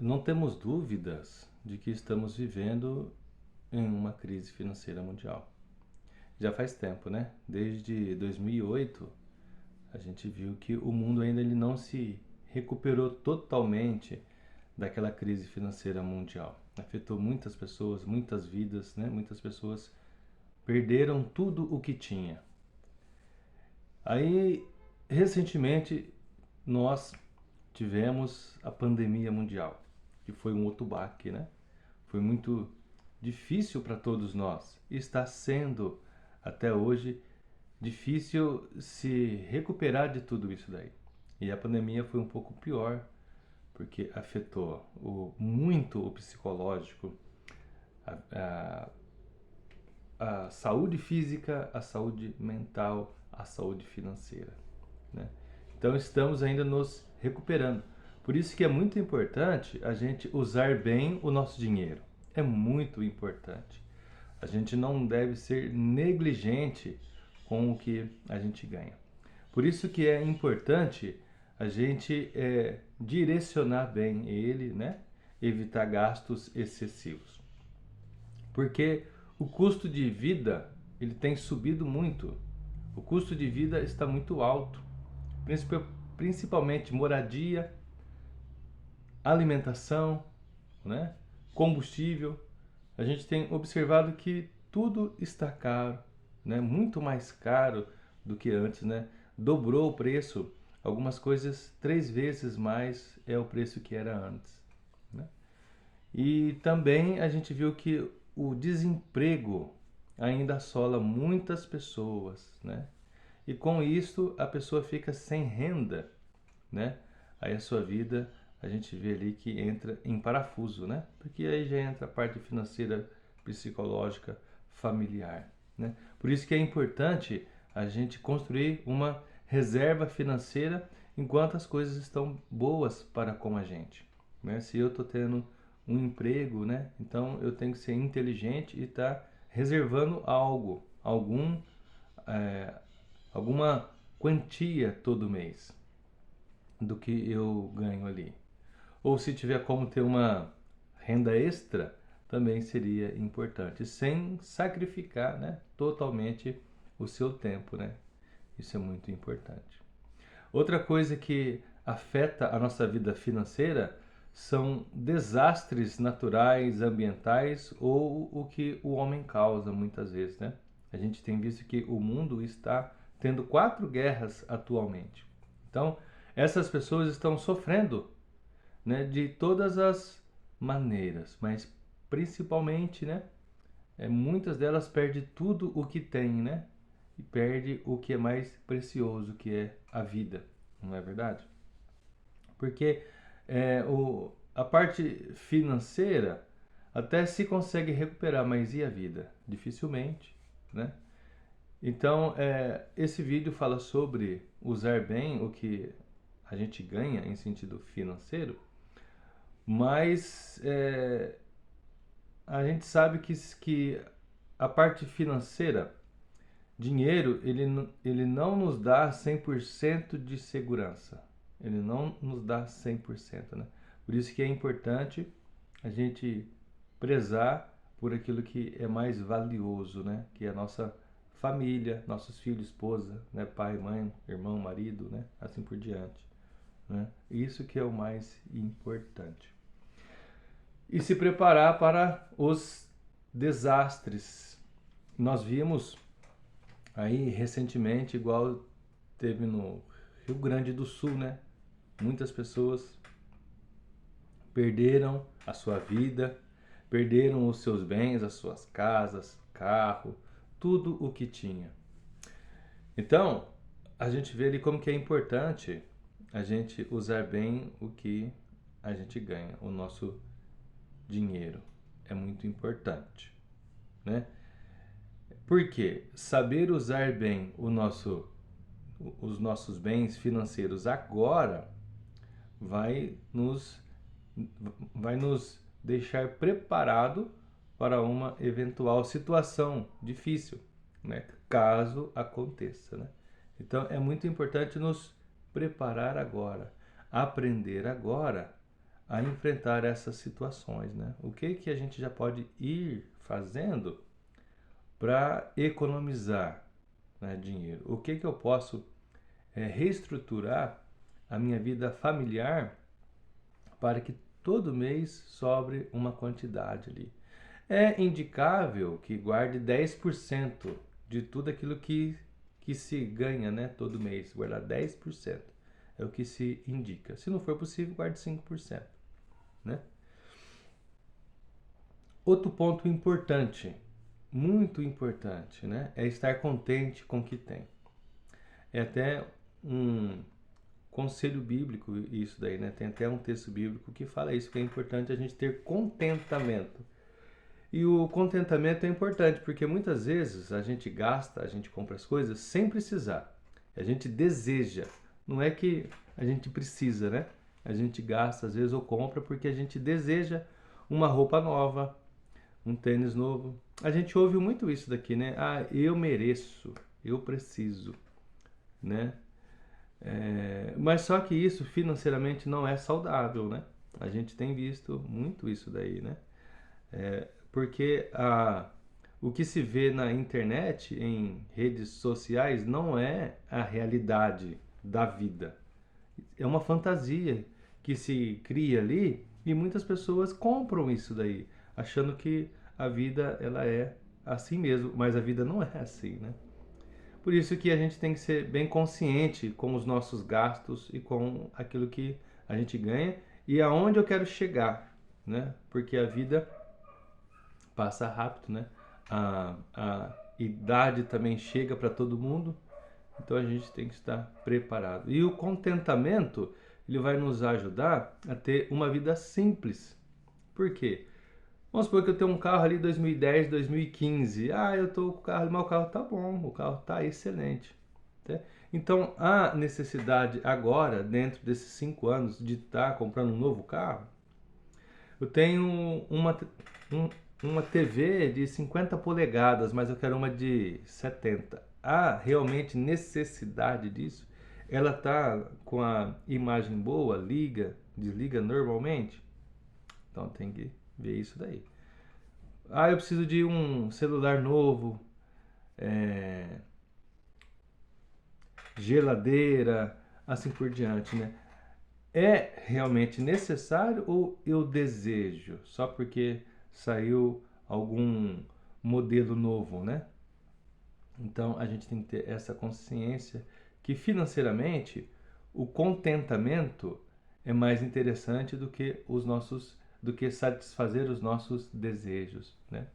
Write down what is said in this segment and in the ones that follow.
Não temos dúvidas de que estamos vivendo em uma crise financeira mundial. Já faz tempo, né? Desde 2008, a gente viu que o mundo ainda ele não se recuperou totalmente daquela crise financeira mundial. Afetou muitas pessoas, muitas vidas, né? Muitas pessoas perderam tudo o que tinha. Aí, recentemente, nós tivemos a pandemia mundial, que foi um outro baque, né? Foi muito difícil para todos nós. E está sendo, até hoje, difícil se recuperar de tudo isso daí. E a pandemia foi um pouco pior, porque afetou muito o psicológico, a, a saúde física, a saúde mental, a saúde financeira, né? Então estamos ainda nos recuperando. Por isso que é muito importante a gente usar bem o nosso dinheiro. É muito importante. A gente não deve ser negligente com o que a gente ganha. Por isso que é importante a gente direcionar bem ele, né? Evitar gastos excessivos. Porque o custo de vida ele tem subido muito. O custo de vida está muito alto, principalmente moradia, alimentação, né? Combustível. A gente tem observado que tudo está caro, né? Muito mais caro do que antes, né? Dobrou o preço. Algumas coisas 3 vezes mais é o preço que era antes, né? E também a gente viu que o desemprego ainda assola muitas pessoas, né? E com isso a pessoa fica sem renda, né? Aí a sua vida a gente vê ali que entra em parafuso, né? Porque aí já entra a parte financeira, psicológica, familiar, né? Por isso que é importante a gente construir uma reserva financeira enquanto as coisas estão boas para com a gente, né? Se eu estou tendo um emprego, né? Então eu tenho que ser inteligente e estar reservando algo, é, alguma quantia todo mês do que eu ganho ali. Ou se tiver como ter uma renda extra, também seria importante, sem sacrificar, né, totalmente o seu tempo, né? Isso é muito importante. Outra coisa que afeta a nossa vida financeira são desastres naturais, ambientais ou o que o homem causa muitas vezes, né? A gente tem visto que o mundo está tendo 4 guerras atualmente. Então, essas pessoas estão sofrendo, né, de todas as maneiras, mas principalmente, né, muitas delas perdem tudo o que têm, né, e perde o que é mais precioso, que é a vida, não é verdade? Porque a parte financeira até se consegue recuperar, mas e a vida? Dificilmente, né? Então, esse vídeo fala sobre usar bem o que a gente ganha em sentido financeiro, mas a gente sabe que a parte financeira, dinheiro, ele não nos dá 100% de segurança. Ele não nos dá 100%, né? Por isso que é importante a gente prezar por aquilo que é mais valioso, né? Que é a nossa família, nossos filhos, esposa, né? Pai, mãe, irmão, marido, né? Assim por diante, né? Isso que é o mais importante. E se preparar para os desastres. Nós vimos aí recentemente, igual teve no Rio Grande do Sul, né? Muitas pessoas perderam a sua vida, perderam os seus bens, as suas casas, carro, tudo o que tinha. Então, a gente vê ali como que é importante a gente usar bem o que a gente ganha, o nosso dinheiro. É muito importante, né? Porque saber usar bem os nossos bens financeiros agora vai nos, vai nos deixar preparado para uma eventual situação difícil, né? Caso aconteça, né? Então é muito importante nos preparar agora, aprender agora a enfrentar essas situações, né? O que que a gente já pode ir fazendo para economizar, né, dinheiro? O que que eu posso reestruturar a minha vida familiar para que todo mês sobre uma quantidade ali? É indicável que guarde 10% de tudo aquilo que se ganha, né, todo mês. Guardar 10% é o que se indica. Se não for possível, guarde 5%, né? Outro ponto importante, muito importante, né, é estar contente com o que tem. É até um conselho bíblico isso daí, né? Tem até um texto bíblico que fala isso, que é importante a gente ter contentamento. E o contentamento é importante, porque muitas vezes a gente gasta, a gente compra as coisas sem precisar. A gente deseja, não é que a gente precisa, né? A gente gasta às vezes ou compra porque a gente deseja uma roupa nova, um tênis novo. A gente ouve muito isso daqui, né? Ah, eu mereço, eu preciso, né? Mas só que isso financeiramente não é saudável, né? A gente tem visto muito isso daí, né? Porque o que se vê na internet, em redes sociais, não é a realidade da vida. É uma fantasia que se cria ali e muitas pessoas compram isso daí, achando que a vida ela é assim mesmo, mas a vida não é assim, né? Por isso que a gente tem que ser bem consciente com os nossos gastos e com aquilo que a gente ganha e aonde eu quero chegar, né? Porque a vida passa rápido, né? A idade também chega para todo mundo, então a gente tem que estar preparado. E o contentamento, ele vai nos ajudar a ter uma vida simples. Por quê? Vamos supor que eu tenho um carro ali 2010, 2015. Ah, eu estou com o carro, mas o carro tá bom, o carro tá excelente. Tá? Então, a necessidade agora, dentro desses 5 anos, de estar comprando um novo carro, eu tenho uma TV de 50 polegadas, mas eu quero uma de 70. Há realmente necessidade disso? Ela tá com a imagem boa, liga, desliga normalmente? Então tem que ver isso daí. Ah, eu preciso de um celular novo, é, geladeira, assim por diante, né? É realmente necessário ou eu desejo só porque saiu algum modelo novo, né? Então a gente tem que ter essa consciência que financeiramente o contentamento é mais interessante do que satisfazer os nossos desejos, né?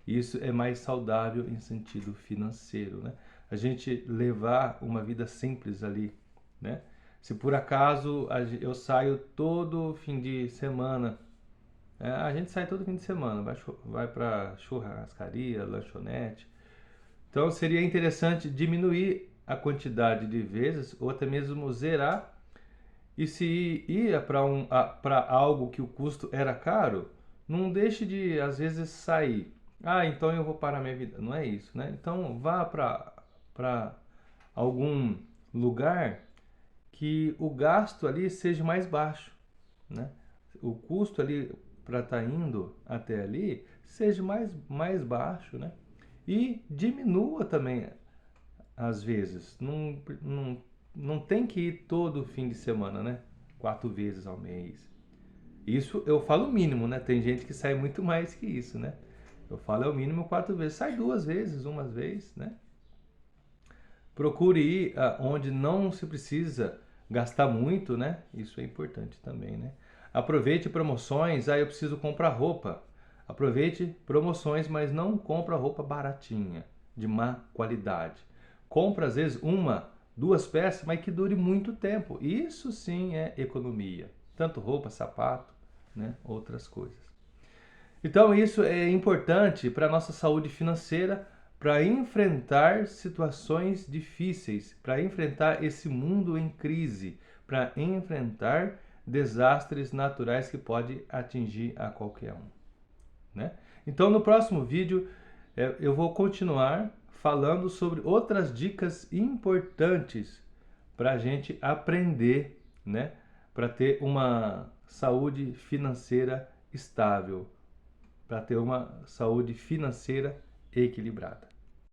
Isso é mais saudável em sentido financeiro, né? A gente levar uma vida simples ali, né? Se por acaso eu saio todo fim de semana, a gente sai todo fim de semana, vai para churrascaria, lanchonete. Então seria interessante diminuir a quantidade de vezes ou até mesmo zerar. E se ia para algo que o custo era caro, não deixe de às vezes sair. Ah, então eu vou parar minha vida. Não é isso, né? Então vá para algum lugar que o gasto ali seja mais baixo, né? O custo ali para estar indo até ali seja mais baixo, né? E diminua também às vezes. Não tem que ir todo fim de semana, né? 4 vezes ao mês. Isso eu falo o mínimo, né? Tem gente que sai muito mais que isso, né? Eu falo é o mínimo 4 vezes. Sai 2 vezes, uma vez, né? Procure ir onde não se precisa gastar muito, né? Isso é importante também, né? Aproveite promoções. Ah, eu preciso comprar roupa. Aproveite promoções, mas não compra roupa baratinha, de má qualidade. Compra às vezes uma, 2 peças, mas que dure muito tempo. Isso sim é economia. Tanto roupa, sapato, né? Outras coisas. Então isso é importante para a nossa saúde financeira, para enfrentar situações difíceis, para enfrentar esse mundo em crise, para enfrentar desastres naturais que pode atingir a qualquer um, né? Então no próximo vídeo eu vou continuar falando sobre outras dicas importantes para a gente aprender, né, para ter uma saúde financeira estável, para ter uma saúde financeira equilibrada.